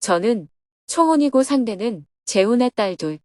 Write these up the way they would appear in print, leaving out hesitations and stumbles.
저는 초혼이고 상대는 재혼의 딸 둘,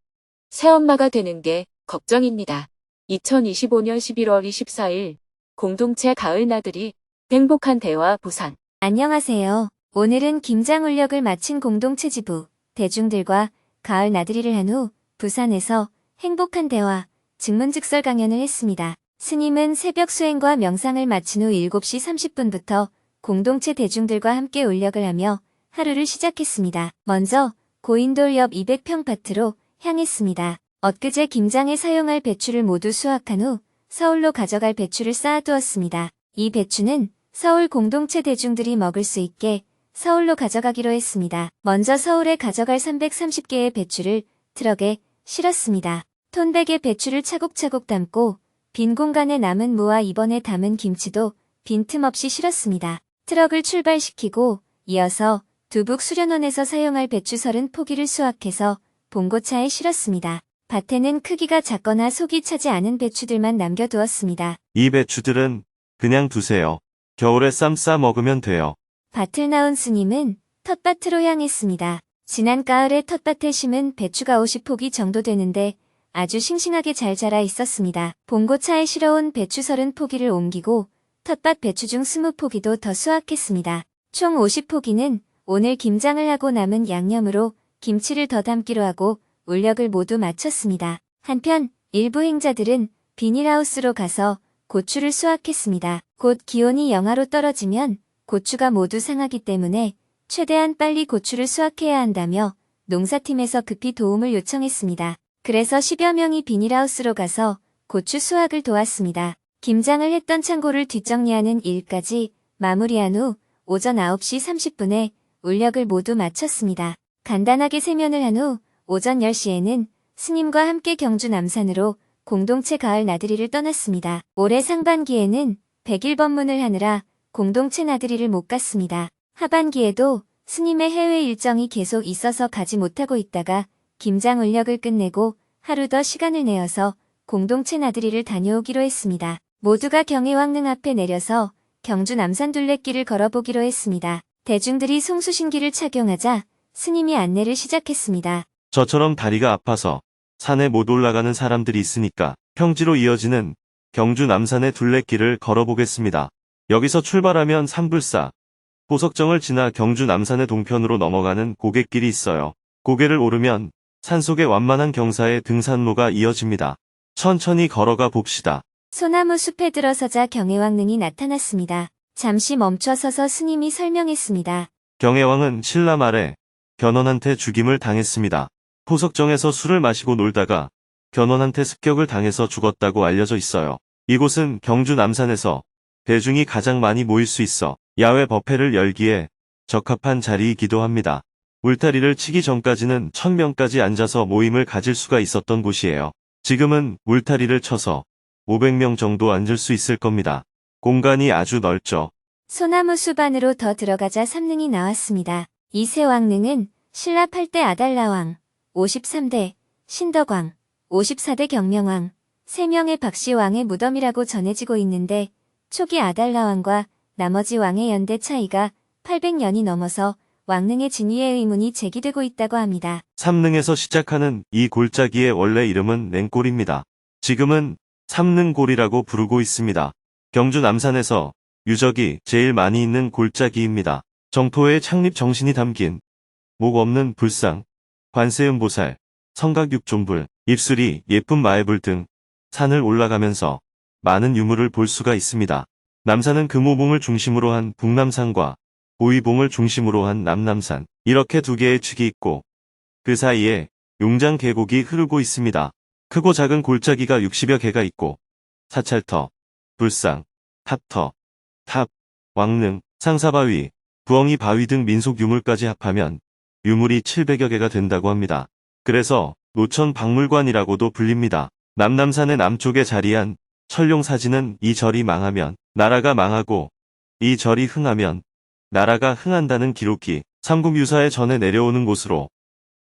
새엄마가 되는 게 걱정입니다. 2025년 11월 24일 공동체 가을 나들이 행복한 대화 부산. 안녕하세요. 오늘은 김장울력을 마친 공동체 지부 대중들과 가을 나들이를 한 후 부산에서 행복한 대화 증문즉설 강연을 했습니다. 스님은 새벽 수행과 명상을 마친 후 7시 30분부터 공동체 대중들과 함께 울력을 하며 하루를 시작했습니다. 먼저 고인돌 옆 200평 밭으로 향했습니다. 엊그제 김장에 사용할 배추를 모두 수확한 후 서울로 가져갈 배추를 쌓아두었습니다. 이 배추는 서울 공동체 대중들이 먹을 수 있게 서울로 가져가기로 했습니다. 먼저 서울에 가져갈 330개의 배추를 트럭에 실었습니다. 톤백에 배추를 차곡차곡 담고 빈 공간에 남은 무와 이번에 담은 김치도 빈틈없이 실었습니다. 트럭을 출발시키고 이어서 두북 수련원에서 사용할 배추 30포기를 수확해서 봉고차에 실었습니다. 밭에는 크기가 작거나 속이 차지 않은 배추들만 남겨두었습니다. 이 배추들은 그냥 두세요. 겨울에 쌈 싸 먹으면 돼요. 밭을 나온 스님은 텃밭으로 향했습니다. 지난 가을에 텃밭에 심은 배추가 50포기 정도 되는데 아주 싱싱하게 잘 자라 있었습니다. 봉고차에 실어온 배추 30포기를 옮기고 텃밭 배추 중 20포기도 더 수확했습니다. 총 50포기는 오늘 김장을 하고 남은 양념으로 김치를 더 담기로 하고 울력을 모두 마쳤습니다. 한편 일부 행자들은 비닐하우스로 가서 고추를 수확했습니다. 곧 기온이 영하로 떨어지면 고추가 모두 상하기 때문에 최대한 빨리 고추를 수확해야 한다며 농사팀에서 급히 도움을 요청했습니다. 그래서 10여 명이 비닐하우스로 가서 고추 수확을 도왔습니다. 김장을 했던 창고를 뒷정리하는 일까지 마무리한 후 오전 9시 30분에 울력을 모두 마쳤습니다. 간단하게 세면을 한 후 오전 10시에는 스님과 함께 경주 남산으로 공동체 가을 나들이를 떠났습니다. 올해 상반기에는 100일 법문을 하느라 공동체 나들이를 못 갔습니다. 하반기에도 스님의 해외 일정이 계속 있어서 가지 못하고 있다가 김장 울력을 끝내고 하루 더 시간을 내어서 공동체 나들이를 다녀오기로 했습니다. 모두가 경해왕릉 앞에 내려서 경주 남산 둘레길을 걸어보기로 했습니다. 대중들이 송수신기를 착용하자 스님이 안내를 시작했습니다. 저처럼 다리가 아파서 산에 못 올라가는 사람들이 있으니까 평지로 이어지는 경주 남산의 둘레길을 걸어보겠습니다. 여기서 출발하면 삼불사, 보석정을 지나 경주 남산의 동편으로 넘어가는 고갯길이 있어요. 고개를 오르면 산속의 완만한 경사의 등산로가 이어집니다. 천천히 걸어가 봅시다. 소나무 숲에 들어서자 경해왕릉이 나타났습니다. 잠시 멈춰서서 스님이 설명했습니다. 경해왕은 신라 말에 견훤한테 죽임을 당했습니다. 보석정에서 술을 마시고 놀다가 견훤한테 습격을 당해서 죽었다고 알려져 있어요. 이곳은 경주 남산에서 대중이 가장 많이 모일 수 있어 야외 법회를 열기에 적합한 자리이기도 합니다. 울타리를 치기 전까지는 1000명까지 앉아서 모임을 가질 수가 있었던 곳이에요. 지금은 울타리를 쳐서 500명 정도 앉을 수 있을 겁니다. 공간이 아주 넓죠. 소나무 숲 안으로 더 들어가자 삼릉이 나왔습니다. 이세왕릉은 신라 8대 아달라왕, 53대 신덕왕, 54대 경명왕, 3명의 박씨왕의 무덤이라고 전해지고 있는데 초기 아달라왕과 나머지 왕의 연대 차이가 800년이 넘어서 왕릉의 진위의 의문이 제기되고 있다고 합니다. 삼릉에서 시작하는 이 골짜기의 원래 이름은 냉골입니다. 지금은 삼릉골이라고 부르고 있습니다. 경주 남산에서 유적이 제일 많이 있는 골짜기입니다. 정토의 창립 정신이 담긴 목 없는 불상, 관세음보살, 성각육존불, 입술이 예쁜 마애불 등 산을 올라가면서 많은 유물을 볼 수가 있습니다. 남산은 금오봉을 중심으로 한 북남산과 보이봉을 중심으로 한 남남산, 이렇게 두 개의 축이 있고 그 사이에 용장 계곡이 흐르고 있습니다. 크고 작은 골짜기가 60여 개가 있고 사찰터, 불상, 탑터, 탑, 왕릉, 상사바위, 부엉이 바위 등 민속 유물까지 합하면 유물이 700여 개가 된다고 합니다. 그래서 노천 박물관이라고도 불립니다. 남남산의 남쪽에 자리한 천룡사지는 이 절이 망하면 나라가 망하고 이 절이 흥하면 나라가 흥한다는 기록이 삼국유사의 전에 내려오는 곳으로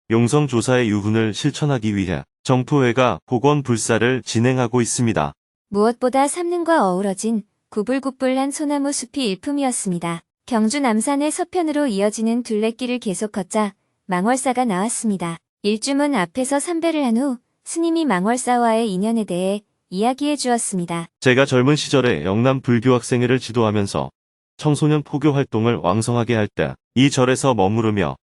용성조사의 유훈을 실천하기 위해 정토회가 복원불사를 진행하고 있습니다. 무엇보다 삼릉과 어우러진 구불구불한 소나무 숲이 일품이었습니다. 경주 남산의 서편으로 이어지는 둘레길을 계속 걷자 망월사가 나왔습니다. 일주문 앞에서 삼배를 한 후 스님이 망월사와의 인연에 대해 이야기해 주었습니다. 제가 젊은 시절에 영남 불교학생회를 지도하면서 청소년 포교 활동을 왕성하게 할 때 이 절에서 머무르며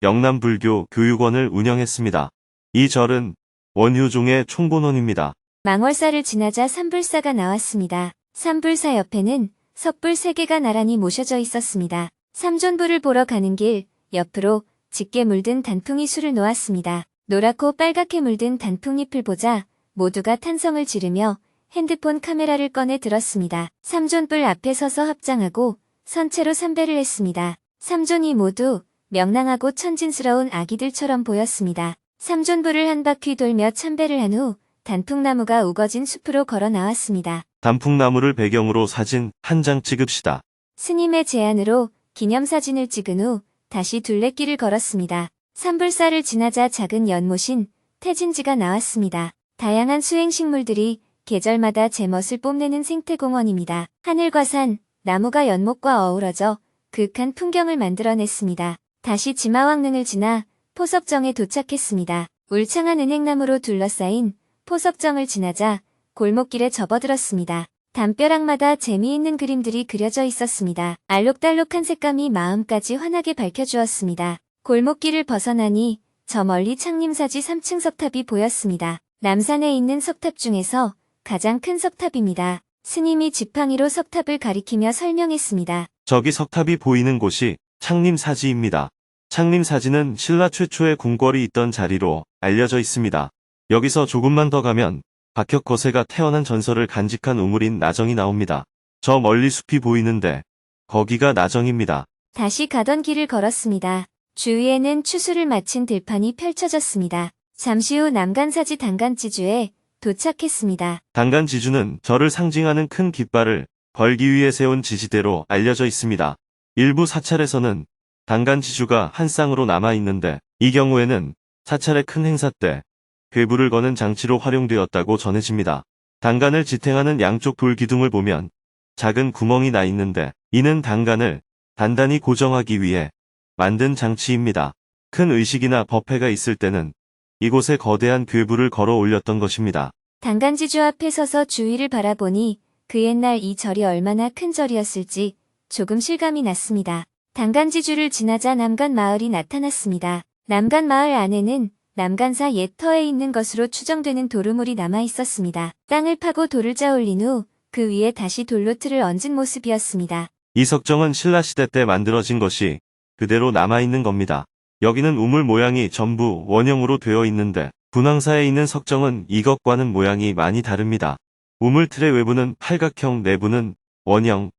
영남 불교 교육원을 운영했습니다. 이 절은 원효종의 총본원입니다. 망월사를 지나자 삼불사가 나왔습니다. 삼불사 옆에는 석불 3개가 나란히 모셔져 있었습니다. 삼존불을 보러 가는 길 옆으로 짙게 물든 단풍이 술을 놓았습니다. 노랗고 빨갛게 물든 단풍잎을 보자 모두가 탄성을 지르며 핸드폰 카메라를 꺼내 들었습니다. 삼존불 앞에 서서 합장하고 선체로 삼배를 했습니다. 삼존이 모두 명랑하고 천진스러운 아기들처럼 보였습니다. 삼존불을 한 바퀴 돌며 참배를 한 후 단풍나무가 우거진 숲으로 걸어 나왔습니다. 단풍나무를 배경으로 사진 한 장 찍읍시다. 스님의 제안으로 기념사진을 찍은 후 다시 둘레길을 걸었습니다. 삼불사를 지나자 작은 연못인 태진지가 나왔습니다. 다양한 수행식물들이 계절마다 제멋을 뽐내는 생태공원입니다. 하늘과 산, 나무가 연못과 어우러져 그윽한 풍경을 만들어냈습니다. 다시 지마왕릉을 지나 포석정에 도착했습니다. 울창한 은행나무로 둘러싸인 포석정을 지나자 골목길에 접어들었습니다. 담벼락마다 재미있는 그림들이 그려져 있었습니다. 알록달록한 색감이 마음까지 환하게 밝혀주었습니다. 골목길을 벗어나니 저 멀리 창림사지 3층 석탑이 보였습니다. 남산에 있는 석탑 중에서 가장 큰 석탑입니다. 스님이 지팡이로 석탑을 가리키며 설명했습니다. 저기 석탑이 보이는 곳이 창림사지입니다. 창림사지는 신라 최초의 궁궐이 있던 자리로 알려져 있습니다. 여기서 조금만 더 가면 박혁거세가 태어난 전설을 간직한 우물인 나정이 나옵니다. 저 멀리 숲이 보이는데 거기가 나정입니다. 다시 가던 길을 걸었습니다. 주위에는 추수를 마친 들판이 펼쳐졌습니다. 잠시 후 남간사지 단간지주에 도착했습니다. 단간지주는 절을 상징하는 큰 깃발을 걸기 위해 세운 지지대로 알려져 있습니다. 일부 사찰에서는 단간지주가 한 쌍으로 남아있는데 이 경우에는 사찰의 큰 행사 때 괴불을 거는 장치로 활용되었다고 전해집니다. 단간을 지탱하는 양쪽 돌 기둥을 보면 작은 구멍이 나 있는데 이는 단간을 단단히 고정하기 위해 만든 장치입니다. 큰 의식이나 법회가 있을 때는 이곳에 거대한 괴불을 걸어 올렸던 것입니다. 단간지주 앞에 서서 주위를 바라보니 그 옛날 이 절이 얼마나 큰 절이었을지 조금 실감이 났습니다. 단간지주를 지나자 남간마을이 나타났습니다. 남간마을 안에는 남간사 옛 터에 있는 것으로 추정되는 도루물이 남아 있었습니다. 땅을 파고 돌을 짜올린 후 그 위에 다시 돌로 틀을 얹은 모습이었습니다. 이 석정은 신라시대 때 만들어진 것이 그대로 남아있는 겁니다. 여기는 우물 모양이 전부 원형으로 되어 있는데 분황사에 있는 석정은 이것과는 모양이 많이 다릅니다. 우물 틀의 외부는 팔각형, 내부는 원형,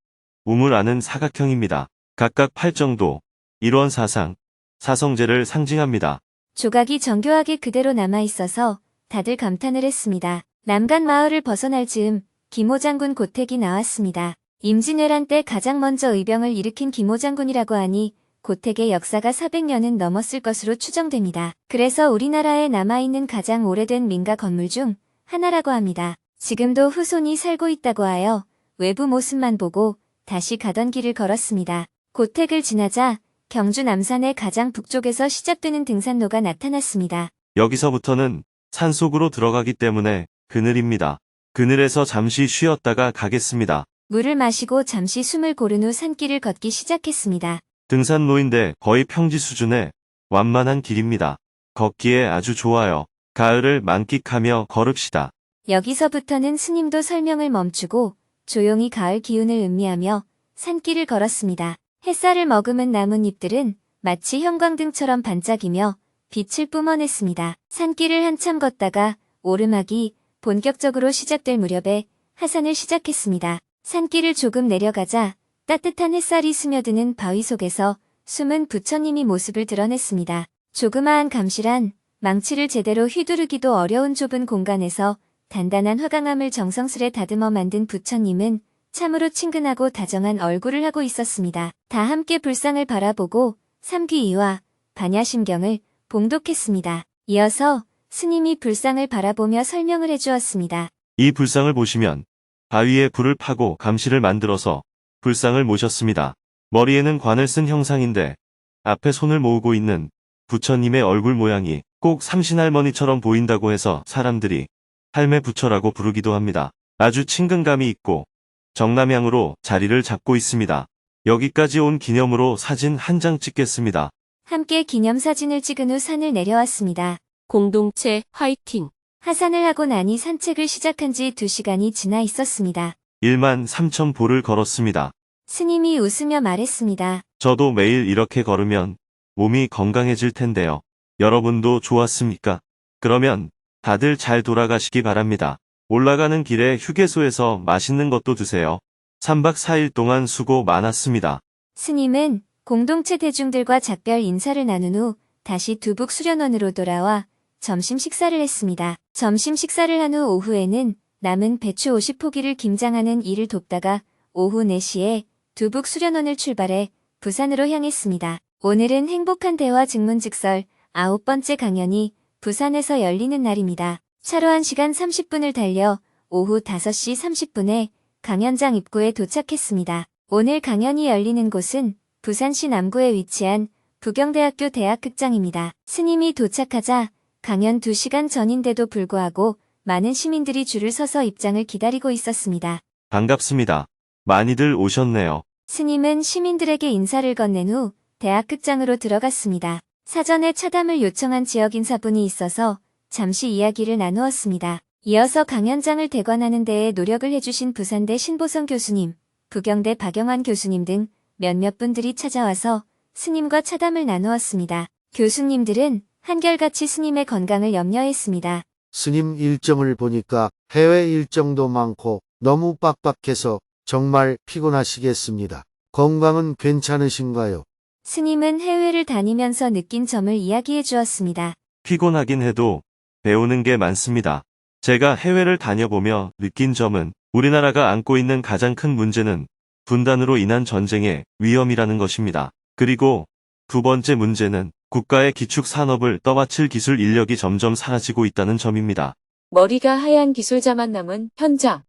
우물 안은 사각형입니다. 각각 8정도, 일원사상, 사성제를 상징합니다. 조각이 정교하게 그대로 남아있어서 다들 감탄을 했습니다. 남간마을을 벗어날 즈음 김호 장군 고택이 나왔습니다. 임진왜란 때 가장 먼저 의병을 일으킨 김호 장군이라고 하니 고택의 역사가 400년은 넘었을 것으로 추정됩니다. 그래서 우리나라에 남아있는 가장 오래된 민가 건물 중 하나라고 합니다. 지금도 후손이 살고 있다고 하여 외부 모습만 보고 다시 가던 길을 걸었습니다. 고택을 지나자 경주 남산의 가장 북쪽에서 시작되는 등산로가 나타났습니다. 여기서부터는 산속으로 들어가기 때문에 그늘입니다. 그늘에서 잠시 쉬었다가 가겠습니다. 물을 마시고 잠시 숨을 고른 후 산길을 걷기 시작했습니다. 등산로인데 거의 평지 수준의 완만한 길입니다. 걷기에 아주 좋아요. 가을을 만끽하며 걸읍시다. 여기서부터는 스님도 설명을 멈추고 조용히 가을 기운을 음미하며 산길을 걸었습니다. 햇살을 머금은 나뭇잎들은 마치 형광등처럼 반짝이며 빛을 뿜어냈습니다. 산길을 한참 걷다가 오르막이 본격적으로 시작될 무렵에 하산을 시작했습니다. 산길을 조금 내려가자 따뜻한 햇살이 스며드는 바위 속에서 숨은 부처님이 모습을 드러냈습니다. 조그마한 감실한 망치를 제대로 휘두르기도 어려운 좁은 공간에서 단단한 화강암을 정성스레 다듬어 만든 부처님은 참으로 친근하고 다정한 얼굴을 하고 있었습니다. 다 함께 불상을 바라보고 삼귀이와 반야심경을 봉독했습니다. 이어서 스님이 불상을 바라보며 설명을 해주었습니다. 이 불상을 보시면 바위에 불을 파고 감시를 만들어서 불상을 모셨습니다. 머리에는 관을 쓴 형상인데 앞에 손을 모으고 있는 부처님의 얼굴 모양이 꼭 삼신할머니처럼 보인다고 해서 사람들이 할매 부처라고 부르기도 합니다. 아주 친근감이 있고 정남향으로 자리를 잡고 있습니다. 여기까지 온 기념으로 사진 한 장 찍겠습니다. 함께 기념사진을 찍은 후 산을 내려왔습니다. 공동체 화이팅! 하산을 하고 나니 산책을 시작한 지 2시간이 지나 있었습니다. 1만 3천 보를 걸었습니다. 스님이 웃으며 말했습니다. 저도 매일 이렇게 걸으면 몸이 건강해질 텐데요. 여러분도 좋았습니까? 그러면 다들 잘 돌아가시기 바랍니다. 올라가는 길에 휴게소에서 맛있는 것도 드세요. 3박 4일 동안 수고 많았습니다. 스님은 공동체 대중들과 작별 인사를 나눈 후 다시 두북 수련원으로 돌아와 점심 식사를 했습니다. 점심 식사를 한 후 오후에는 남은 배추 50포기를 김장하는 일을 돕다가 오후 4시에 두북 수련원을 출발해 부산으로 향했습니다. 오늘은 행복한 대화 증문즉설 9번째 강연이 부산에서 열리는 날입니다. 차로 1시간 30분을 달려 오후 5시 30분에 강연장 입구에 도착했습니다. 오늘 강연이 열리는 곳은 부산시 남구에 위치한 부경대학교 대학극장입니다. 스님이 도착하자 강연 2시간 전인데도 불구하고 많은 시민들이 줄을 서서 입장을 기다리고 있었습니다. 반갑습니다. 많이들 오셨네요. 스님은 시민들에게 인사를 건넨 후 대학극장으로 들어갔습니다. 사전에 차담을 요청한 지역인사분이 있어서 잠시 이야기를 나누었습니다. 이어서 강연장을 대관하는 데에 노력을 해주신 부산대 신보성 교수님, 부경대 박영환 교수님 등 몇몇 분들이 찾아와서 스님과 차담을 나누었습니다. 교수님들은 한결같이 스님의 건강을 염려했습니다. 스님 일정을 보니까 해외 일정도 많고 너무 빡빡해서 정말 피곤하시겠습니다. 건강은 괜찮으신가요? 스님은 해외를 다니면서 느낀 점을 이야기해 주었습니다. 피곤하긴 해도 배우는 게 많습니다. 제가 해외를 다녀보며 느낀 점은 우리나라가 안고 있는 가장 큰 문제는 분단으로 인한 전쟁의 위험이라는 것입니다. 그리고 두 번째 문제는 국가의 기축 산업을 떠받칠 기술 인력이 점점 사라지고 있다는 점입니다. 머리가 하얀 기술자만 남은 현장.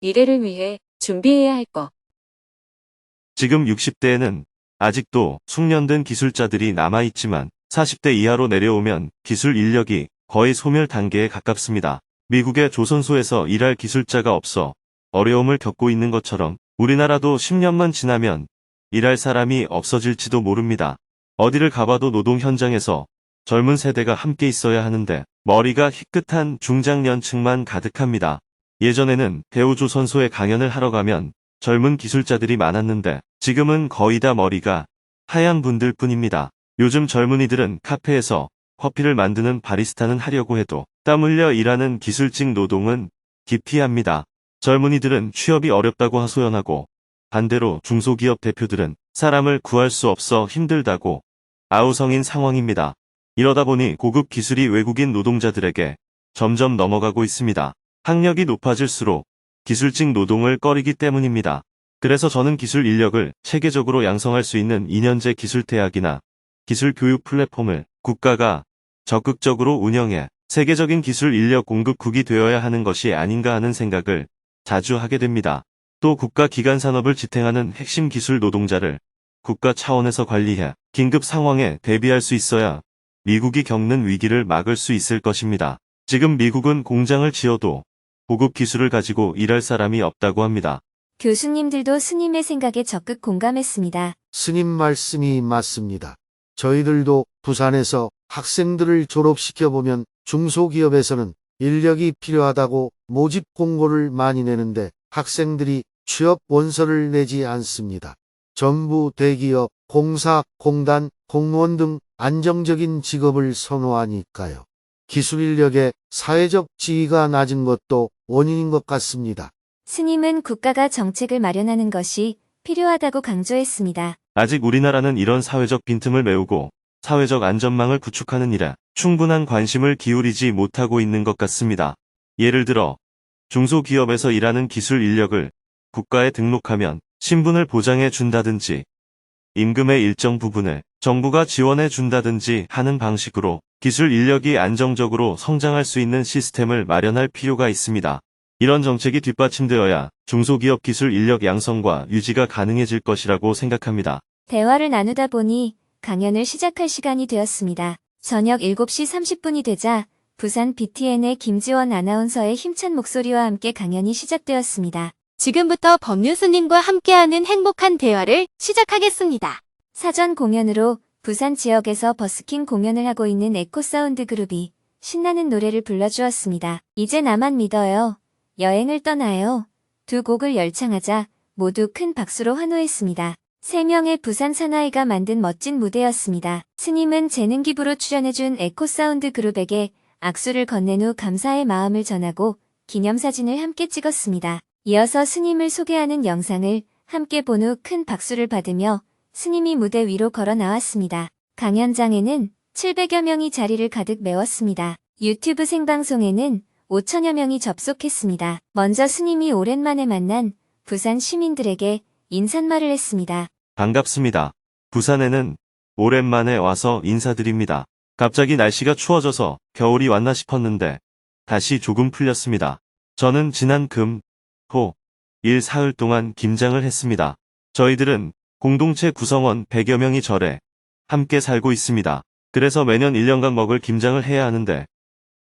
미래를 위해 준비해야 할 것. 지금 60대에는 아직도 숙련된 기술자들이 남아있지만 40대 이하로 내려오면 기술 인력이 거의 소멸 단계에 가깝습니다. 미국의 조선소에서 일할 기술자가 없어 어려움을 겪고 있는 것처럼 우리나라도 10년만 지나면 일할 사람이 없어질지도 모릅니다. 어디를 가봐도 노동 현장에서 젊은 세대가 함께 있어야 하는데 머리가 희끗한 중장년층만 가득합니다. 예전에는 대우조선소에 강연을 하러 가면 젊은 기술자들이 많았는데 지금은 거의 다 머리가 하얀 분들 뿐입니다. 요즘 젊은이들은 카페에서 커피를 만드는 바리스타는 하려고 해도 땀 흘려 일하는 기술직 노동은 기피합니다. 젊은이들은 취업이 어렵다고 하소연하고 반대로 중소기업 대표들은 사람을 구할 수 없어 힘들다고 아우성인 상황입니다. 이러다 보니 고급 기술이 외국인 노동자들에게 점점 넘어가고 있습니다. 학력이 높아질수록 기술직 노동을 꺼리기 때문입니다. 그래서 저는 기술 인력을 체계적으로 양성할 수 있는 2년제 기술대학이나 기술교육 플랫폼을 국가가 적극적으로 운영해 세계적인 기술 인력 공급국이 되어야 하는 것이 아닌가 하는 생각을 자주 하게 됩니다. 또 국가 기관 산업을 지탱하는 핵심 기술 노동자를 국가 차원에서 관리해 긴급 상황에 대비할 수 있어야 미국이 겪는 위기를 막을 수 있을 것입니다. 지금 미국은 공장을 지어도 고급 기술을 가지고 일할 사람이 없다고 합니다. 교수님들도 스님의 생각에 적극 공감했습니다. 스님 말씀이 맞습니다. 저희들도 부산에서 학생들을 졸업시켜보면 중소기업에서는 인력이 필요하다고 모집 공고를 많이 내는데 학생들이 취업 원서를 내지 않습니다. 전부 대기업, 공사, 공단, 공무원 등 안정적인 직업을 선호하니까요. 기술 인력의 사회적 지위가 낮은 것도 원인인 것 같습니다. 스님은 국가가 정책을 마련하는 것이 필요하다고 강조했습니다. 아직 우리나라는 이런 사회적 빈틈을 메우고 사회적 안전망을 구축하는 일에 충분한 관심을 기울이지 못하고 있는 것 같습니다. 예를 들어 중소기업에서 일하는 기술 인력을 국가에 등록하면 신분을 보장해 준다든지 임금의 일정 부분을 정부가 지원해 준다든지 하는 방식으로 기술 인력이 안정적으로 성장할 수 있는 시스템을 마련할 필요가 있습니다. 이런 정책이 뒷받침되어야 중소기업 기술 인력 양성과 유지가 가능해질 것이라고 생각합니다. 대화를 나누다 보니 강연을 시작할 시간이 되었습니다. 저녁 7시 30분이 되자 부산 BTN의 김지원 아나운서의 힘찬 목소리와 함께 강연이 시작되었습니다. 지금부터 법률스님과 함께하는 행복한 대화를 시작하겠습니다. 사전 공연으로 부산 지역에서 버스킹 공연을 하고 있는 에코사운드 그룹이 신나는 노래를 불러주었습니다. 이제 나만 믿어요. 여행을 떠나요. 두 곡을 열창하자 모두 큰 박수로 환호했습니다. 3명의 부산 사나이가 만든 멋진 무대였습니다. 스님은 재능 기부로 출연해준 에코사운드 그룹에게 악수를 건넨 후 감사의 마음을 전하고 기념사진을 함께 찍었습니다. 이어서 스님을 소개하는 영상을 함께 본 후 큰 박수를 받으며 스님이 무대 위로 걸어 나왔습니다. 강연장에는 700여 명이 자리를 가득 메웠습니다. 유튜브 생방송에는 5천여 명이 접속했습니다. 먼저 스님이 오랜만에 만난 부산 시민들에게 인사말을 했습니다. 반갑습니다. 부산에는 오랜만에 와서 인사드립니다. 갑자기 날씨가 추워져서 겨울이 왔나 싶었는데 다시 조금 풀렸습니다. 저는 지난 금, 토, 일 사흘 동안 김장을 했습니다. 저희들은 공동체 구성원 100여 명이 절에 함께 살고 있습니다. 그래서 매년 1년간 먹을 김장을 해야 하는데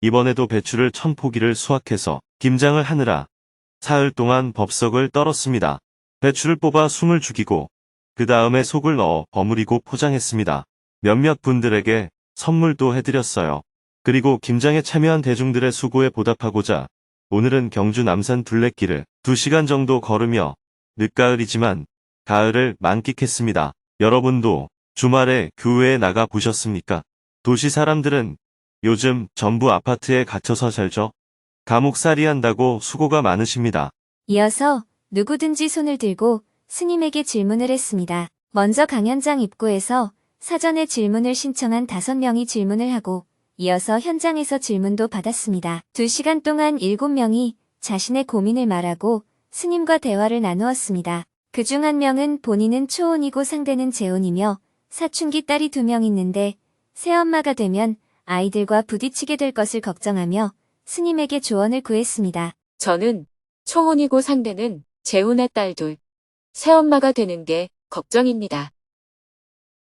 이번에도 배추를 1000포기를 수확해서 김장을 하느라 사흘 동안 법석을 떨었습니다. 배추를 뽑아 숨을 죽이고 그 다음에 속을 넣어 버무리고 포장했습니다. 몇몇 분들에게 선물도 해드렸어요. 그리고 김장에 참여한 대중들의 수고에 보답하고자 오늘은 경주 남산 둘레길을 2시간 정도 걸으며 늦가을이지만 가을을 만끽했습니다. 여러분도 주말에 교회에 나가 보셨습니까? 도시 사람들은 요즘 전부 아파트에 갇혀서 살죠. 감옥살이 한다고 수고가 많으십니다. 이어서 누구든지 손을 들고 스님에게 질문을 했습니다. 먼저 강연장 입구에서 사전에 질문을 신청한 5명이 질문을 하고 이어서 현장에서 질문도 받았습니다. 2시간 동안 7명이 자신의 고민을 말하고 스님과 대화를 나누었습니다. 그중 한 명은 본인은 초혼이고 상대는 재혼이며 사춘기 딸이 2명 있는데 새엄마가 되면 아이들과 부딪히게 될 것을 걱정하며 스님에게 조언을 구했습니다. 저는 초혼이고 상대는 재혼의 딸 둘, 새엄마가 되는 게 걱정입니다.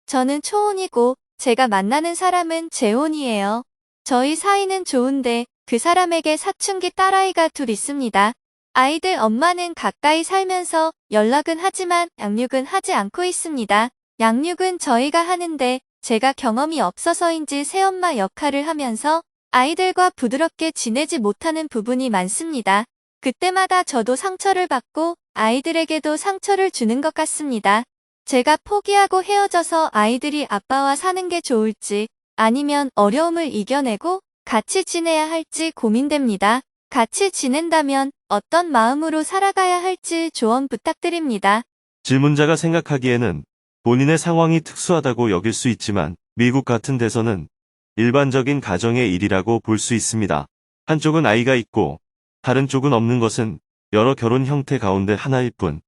저는 초혼이고 제가 만나는 사람은 재혼이에요. 저희 사이는 좋은데 그 사람에게 사춘기 딸아이가 둘 있습니다. 아이들 엄마는 가까이 살면서 연락은 하지만 양육은 하지 않고 있습니다. 양육은 저희가 하는데 제가 경험이 없어서인지 새엄마 역할을 하면서 아이들과 부드럽게 지내지 못하는 부분이 많습니다. 그때마다 저도 상처를 받고 아이들에게도 상처를 주는 것 같습니다. 제가 포기하고 헤어져서 아이들이 아빠와 사는 게 좋을지 아니면 어려움을 이겨내고 같이 지내야 할지 고민됩니다. 같이 지낸다면 어떤 마음으로 살아가야 할지 조언 부탁드립니다. 질문자가 생각하기에는 본인의 상황이 특수하다고 여길 수 있지만 미국 같은 데서는 일반적인 가정의 일이라고 볼 수 있습니다. 한쪽은 아이가 있고 다른 쪽은 없는 것은 여러 결혼 형태 가운데 하나일 뿐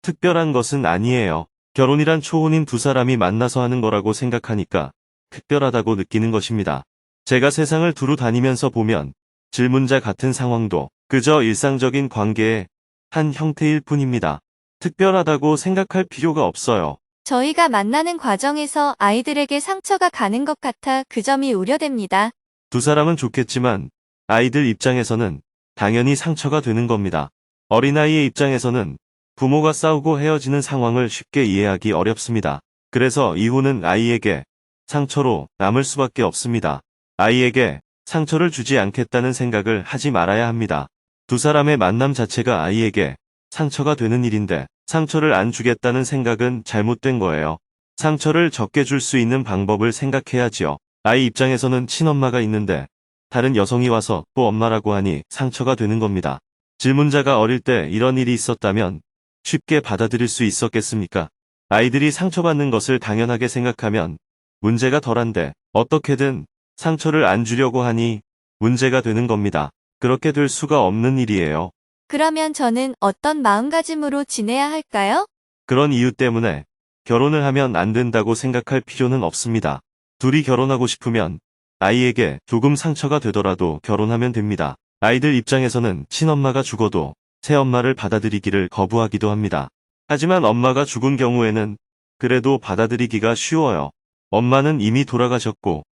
특별한 것은 아니에요. 결혼이란 초혼인 두 사람이 만나서 하는 거라고 생각하니까 특별하다고 느끼는 것입니다. 제가 세상을 두루 다니면서 보면 질문자 같은 상황도 그저 일상적인 관계의 한 형태일 뿐입니다. 특별하다고 생각할 필요가 없어요. 저희가 만나는 과정에서 아이들에게 상처가 가는 것 같아 그 점이 우려됩니다. 두 사람은 좋겠지만 아이들 입장에서는 당연히 상처가 되는 겁니다. 어린아이의 입장에서는 부모가 싸우고 헤어지는 상황을 쉽게 이해하기 어렵습니다. 그래서 이혼은 아이에게 상처로 남을 수밖에 없습니다. 아이에게 상처를 주지 않겠다는 생각을 하지 말아야 합니다. 두 사람의 만남 자체가 아이에게 상처가 되는 일인데 상처를 안 주겠다는 생각은 잘못된 거예요. 상처를 적게 줄 수 있는 방법을 생각해야지요. 아이 입장에서는 친엄마가 있는데 다른 여성이 와서 또 엄마라고 하니 상처가 되는 겁니다. 질문자가 어릴 때 이런 일이 있었다면 쉽게 받아들일 수 있었겠습니까? 아이들이 상처받는 것을 당연하게 생각하면 문제가 덜한데 어떻게든 상처를 안 주려고 하니 문제가 되는 겁니다. 그렇게 될 수가 없는 일이에요. 그러면 저는 어떤 마음가짐으로 지내야 할까요? 그런 이유 때문에 결혼을 하면 안 된다고 생각할 필요는 없습니다. 둘이 결혼하고 싶으면 아이에게 조금 상처가 되더라도 결혼하면 됩니다. 아이들 입장에서는 친엄마가 죽어도 새엄마를 받아들이기를 거부하기도 합니다. 하지만 엄마가 죽은 경우에는 그래도 받아들이기가 쉬워요. 엄마는 이미 돌아가셨고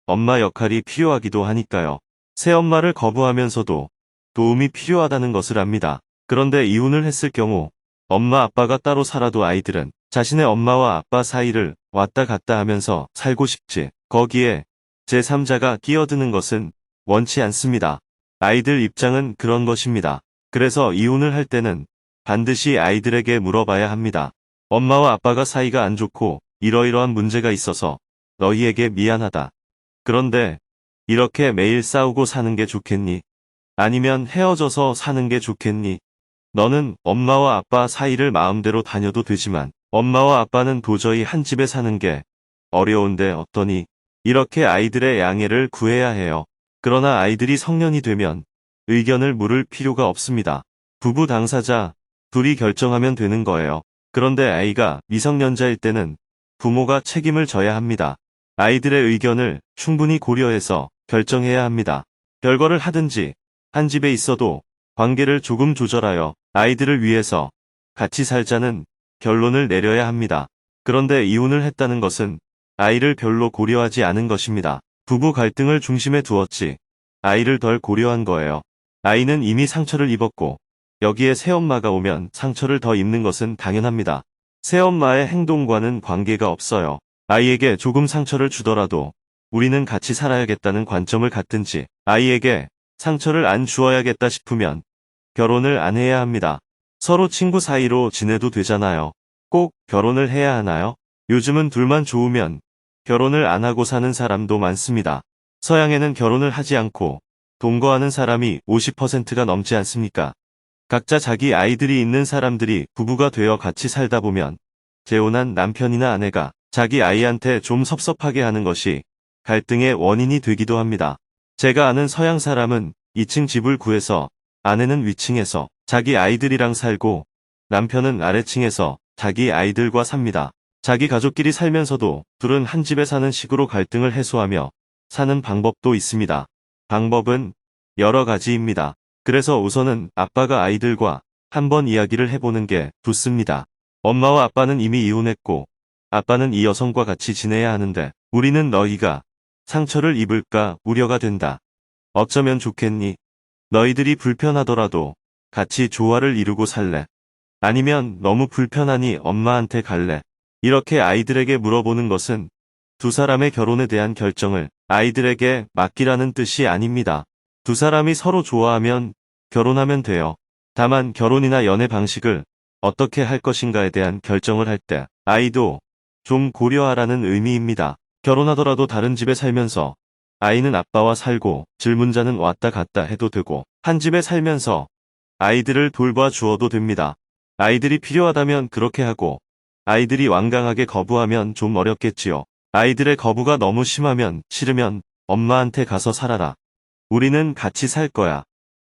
엄마 역할이 필요하기도 하니까요. 새엄마를 거부하면서도 도움이 필요하다는 것을 압니다. 그런데 이혼을 했을 경우 엄마 아빠가 따로 살아도 아이들은 자신의 엄마와 아빠 사이를 왔다 갔다 하면서 살고 싶지, 거기에 제3자가 끼어드는 것은 원치 않습니다. 아이들 입장은 그런 것입니다. 그래서 이혼을 할 때는 반드시 아이들에게 물어봐야 합니다. 엄마와 아빠가 사이가 안 좋고 이러이러한 문제가 있어서 너희에게 미안하다. 그런데 이렇게 매일 싸우고 사는 게 좋겠니? 아니면 헤어져서 사는 게 좋겠니? 너는 엄마와 아빠 사이를 마음대로 다녀도 되지만 엄마와 아빠는 도저히 한 집에 사는 게 어려운데 어떠니? 이렇게 아이들의 양해를 구해야 해요. 그러나 아이들이 성년이 되면 의견을 물을 필요가 없습니다. 부부 당사자 둘이 결정하면 되는 거예요. 그런데 아이가 미성년자일 때는 부모가 책임을 져야 합니다. 아이들의 의견을 충분히 고려해서 결정해야 합니다. 별거를 하든지 한 집에 있어도 관계를 조금 조절하여 아이들을 위해서 같이 살자는 결론을 내려야 합니다. 그런데 이혼을 했다는 것은 아이를 별로 고려하지 않은 것입니다. 부부 갈등을 중심에 두었지 아이를 덜 고려한 거예요. 아이는 이미 상처를 입었고 여기에 새엄마가 오면 상처를 더 입는 것은 당연합니다. 새엄마의 행동과는 관계가 없어요. 아이에게 조금 상처를 주더라도 우리는 같이 살아야겠다는 관점을 갖든지 아이에게 상처를 안 주어야겠다 싶으면 결혼을 안 해야 합니다. 서로 친구 사이로 지내도 되잖아요. 꼭 결혼을 해야 하나요? 요즘은 둘만 좋으면 결혼을 안 하고 사는 사람도 많습니다. 서양에는 결혼을 하지 않고 동거하는 사람이 50%가 넘지 않습니까? 각자 자기 아이들이 있는 사람들이 부부가 되어 같이 살다 보면 재혼한 남편이나 아내가 자기 아이한테 좀 섭섭하게 하는 것이 갈등의 원인이 되기도 합니다. 제가 아는 서양 사람은 2층 집을 구해서 아내는 위층에서 자기 아이들이랑 살고 남편은 아래층에서 자기 아이들과 삽니다. 자기 가족끼리 살면서도 둘은 한 집에 사는 식으로 갈등을 해소하며 사는 방법도 있습니다. 방법은 여러 가지입니다. 그래서 우선은 아빠가 아이들과 한번 이야기를 해보는 게 좋습니다. 엄마와 아빠는 이미 이혼했고 아빠는 이 여성과 같이 지내야 하는데 우리는 너희가 상처를 입을까 우려가 된다. 어쩌면 좋겠니? 너희들이 불편하더라도 같이 조화를 이루고 살래? 아니면 너무 불편하니 엄마한테 갈래? 이렇게 아이들에게 물어보는 것은 두 사람의 결혼에 대한 결정을 아이들에게 맡기라는 뜻이 아닙니다. 두 사람이 서로 좋아하면 결혼하면 돼요. 다만 결혼이나 연애 방식을 어떻게 할 것인가에 대한 결정을 할 때 아이도 좀 고려하라는 의미입니다. 결혼하더라도 다른 집에 살면서 아이는 아빠와 살고 질문자는 왔다 갔다 해도 되고 한 집에 살면서 아이들을 돌봐 주어도 됩니다. 아이들이 필요하다면 그렇게 하고 아이들이 완강하게 거부하면 좀 어렵겠지요. 아이들의 거부가 너무 심하면 싫으면 엄마한테 가서 살아라. 우리는 같이 살 거야.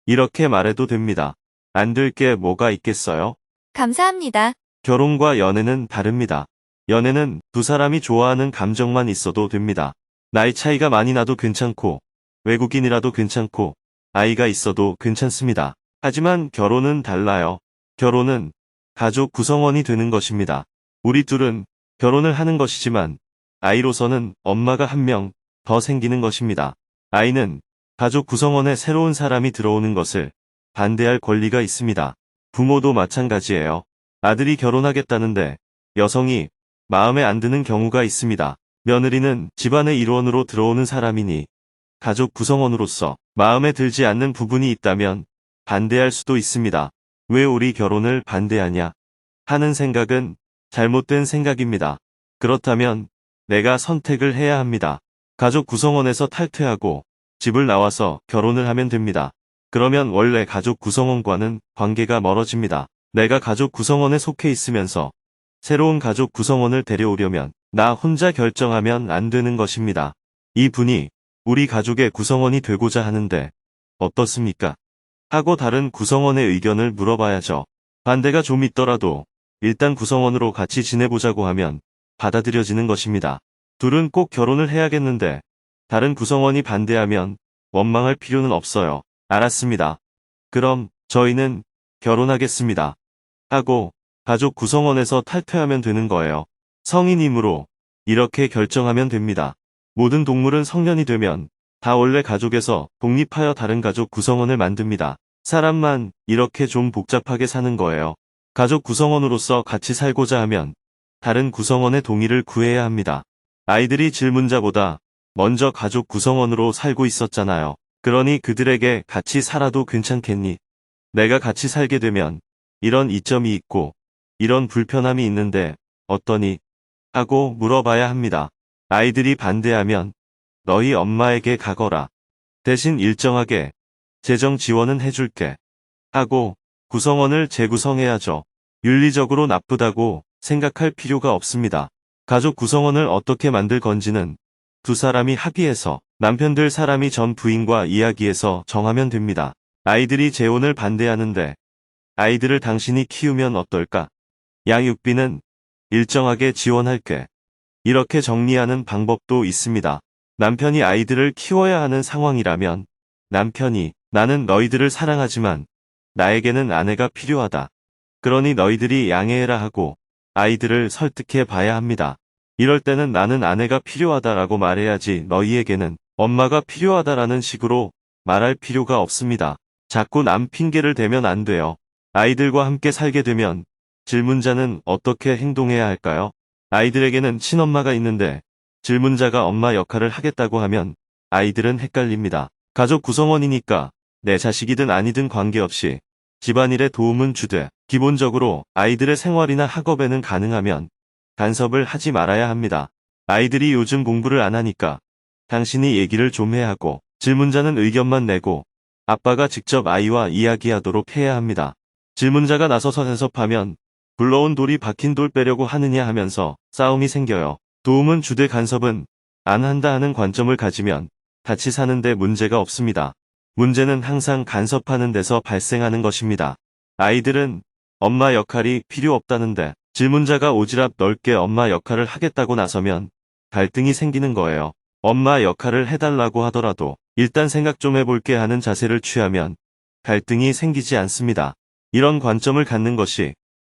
이렇게 말해도 됩니다. 안 될 게 뭐가 있겠어요? 감사합니다. 결혼과 연애는 다릅니다. 연애는 두 사람이 좋아하는 감정만 있어도 됩니다. 나이 차이가 많이 나도 괜찮고 외국인이라도 괜찮고 아이가 있어도 괜찮습니다. 하지만 결혼은 달라요. 결혼은 가족 구성원이 되는 것입니다. 우리 둘은 결혼을 하는 것이지만 아이로서는 엄마가 한 명 더 생기는 것입니다. 아이는 가족 구성원에 새로운 사람이 들어오는 것을 반대할 권리가 있습니다. 부모도 마찬가지예요. 아들이 결혼하겠다는데 여성이 마음에 안 드는 경우가 있습니다. 며느리는 집안의 일원으로 들어오는 사람이니 가족 구성원으로서 마음에 들지 않는 부분이 있다면 반대할 수도 있습니다. 왜 우리 결혼을 반대하냐 하는 생각은 잘못된 생각입니다. 그렇다면 내가 선택을 해야 합니다. 가족 구성원에서 탈퇴하고 집을 나와서 결혼을 하면 됩니다. 그러면 원래 가족 구성원과는 관계가 멀어집니다. 내가 가족 구성원에 속해 있으면서 새로운 가족 구성원을 데려오려면 나 혼자 결정하면 안 되는 것입니다. 이 분이 우리 가족의 구성원이 되고자 하는데 어떻습니까? 하고 다른 구성원의 의견을 물어봐야죠. 반대가 좀 있더라도 일단 구성원으로 같이 지내보자고 하면 받아들여지는 것입니다. 둘은 꼭 결혼을 해야겠는데 다른 구성원이 반대하면 원망할 필요는 없어요. 알았습니다. 그럼 저희는 결혼하겠습니다. 하고 가족 구성원에서 탈퇴하면 되는 거예요. 성인이므로 이렇게 결정하면 됩니다. 모든 동물은 성년이 되면 다 원래 가족에서 독립하여 다른 가족 구성원을 만듭니다. 사람만 이렇게 좀 복잡하게 사는 거예요. 가족 구성원으로서 같이 살고자 하면 다른 구성원의 동의를 구해야 합니다. 아이들이 질문자보다 먼저 가족 구성원으로 살고 있었잖아요. 그러니 그들에게 같이 살아도 괜찮겠니? 내가 같이 살게 되면 이런 이점이 있고 이런 불편함이 있는데 어떠니? 하고 물어봐야 합니다. 아이들이 반대하면 너희 엄마에게 가거라. 대신 일정하게 재정 지원은 해줄게. 하고 구성원을 재구성해야죠. 윤리적으로 나쁘다고 생각할 필요가 없습니다. 가족 구성원을 어떻게 만들 건지는 두 사람이 합의해서 남편들 사람이 전 부인과 이야기해서 정하면 됩니다. 아이들이 재혼을 반대하는데 아이들을 당신이 키우면 어떨까? 양육비는 일정하게 지원할게. 이렇게 정리하는 방법도 있습니다. 남편이 아이들을 키워야 하는 상황이라면 남편이 나는 너희들을 사랑하지만 나에게는 아내가 필요하다. 그러니 너희들이 양해해라 하고 아이들을 설득해 봐야 합니다. 이럴 때는 나는 아내가 필요하다라고 말해야지 너희에게는 엄마가 필요하다라는 식으로 말할 필요가 없습니다. 자꾸 남 핑계를 대면 안 돼요. 아이들과 함께 살게 되면 질문자는 어떻게 행동해야 할까요? 아이들에게는 친엄마가 있는데 질문자가 엄마 역할을 하겠다고 하면 아이들은 헷갈립니다. 가족 구성원이니까 내 자식이든 아니든 관계없이 집안일에 도움은 주되 기본적으로 아이들의 생활이나 학업에는 가능하면 간섭을 하지 말아야 합니다. 아이들이 요즘 공부를 안 하니까 당신이 얘기를 좀 해야 하고 질문자는 의견만 내고 아빠가 직접 아이와 이야기하도록 해야 합니다. 질문자가 나서서 대섭하면 굴러온 돌이 박힌 돌 빼려고 하느냐 하면서 싸움이 생겨요. 도움은 주되 간섭은 안 한다 하는 관점을 가지면 같이 사는데 문제가 없습니다. 문제는 항상 간섭하는 데서 발생하는 것입니다. 아이들은 엄마 역할이 필요 없다는데 질문자가 오지랖 넓게 엄마 역할을 하겠다고 나서면 갈등이 생기는 거예요. 엄마 역할을 해달라고 하더라도 일단 생각 좀 해볼게 하는 자세를 취하면 갈등이 생기지 않습니다. 이런 관점을 갖는 것이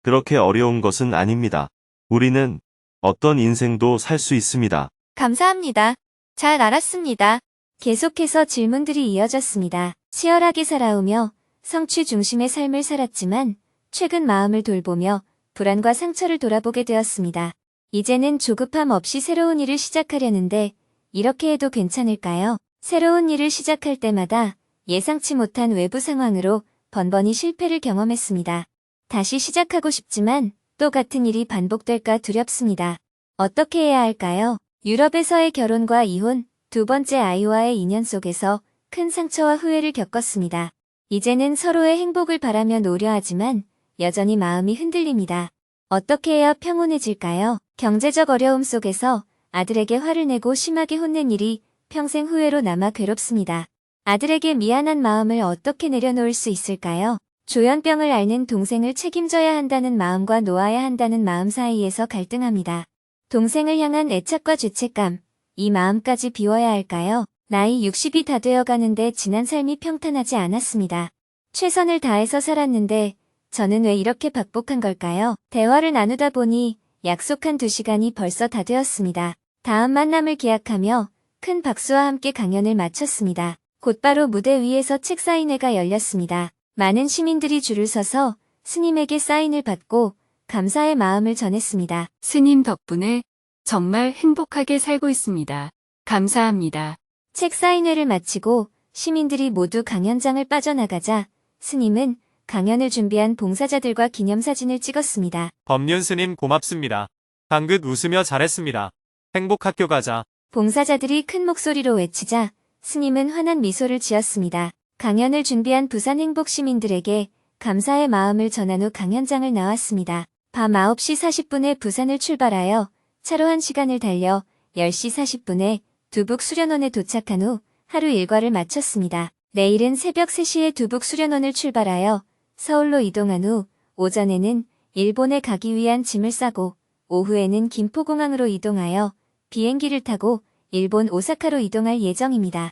그렇게 어려운 것은 아닙니다. 우리는 어떤 인생도 살 수 있습니다. 감사합니다. 잘 알았습니다. 계속해서 질문들이 이어졌습니다. 치열하게 살아오며 성취 중심의 삶을 살았지만 최근 마음을 돌보며 불안과 상처를 돌아보게 되었습니다. 이제는 조급함 없이 새로운 일을 시작하려는데 이렇게 해도 괜찮을까요? 새로운 일을 시작할 때마다 예상치 못한 외부 상황으로 번번이 실패를 경험했습니다. 다시 시작하고 싶지만 또 같은 일이 반복될까 두렵습니다. 어떻게 해야 할까요? 유럽에서의 결혼과 이혼, 두 번째 아이와의 인연 속에서 큰 상처와 후회를 겪었습니다. 이제는 서로의 행복을 바라며 노려하지만 여전히 마음이 흔들립니다. 어떻게 해야 평온해질까요? 경제적 어려움 속에서 아들에게 화를 내고 심하게 혼낸 일이 평생 후회로 남아 괴롭습니다. 아들에게 미안한 마음을 어떻게 내려놓을 수 있을까요? 조현병을 앓는 동생을 책임져야 한다는 마음과 놓아야 한다는 마음 사이에서 갈등합니다. 동생을 향한 애착과 죄책감, 이 마음까지 비워야 할까요? 나이 60이 다 되어가는데 지난 삶이 평탄하지 않았습니다. 최선을 다해서 살았는데 저는 왜 이렇게 박복한 걸까요? 대화를 나누다 보니 약속한 2시간이 벌써 다 되었습니다. 다음 만남을 기약하며 큰 박수와 함께 강연을 마쳤습니다. 곧바로 무대 위에서 책 사인회가 열렸습니다. 많은 시민들이 줄을 서서 스님에게 사인을 받고 감사의 마음을 전했습니다. 스님 덕분에 정말 행복하게 살고 있습니다. 감사합니다. 책 사인회를 마치고 시민들이 모두 강연장을 빠져나가자 스님은 강연을 준비한 봉사자들과 기념사진을 찍었습니다. 법륜 스님 고맙습니다. 방긋 웃으며 잘했습니다. 행복 학교 가자. 봉사자들이 큰 목소리로 외치자 스님은 환한 미소를 지었습니다. 강연을 준비한 부산 행복 시민들에게 감사의 마음을 전한 후 강연장을 나왔습니다. 밤 9시 40분에 부산을 출발하여 차로 1시간을 달려 10시 40분에 두북 수련원에 도착한 후 하루 일과를 마쳤습니다. 내일은 새벽 3시에 두북 수련원을 출발하여 서울로 이동한 후 오전에는 일본에 가기 위한 짐을 싸고 오후에는 김포공항으로 이동하여 비행기를 타고 일본 오사카로 이동할 예정입니다.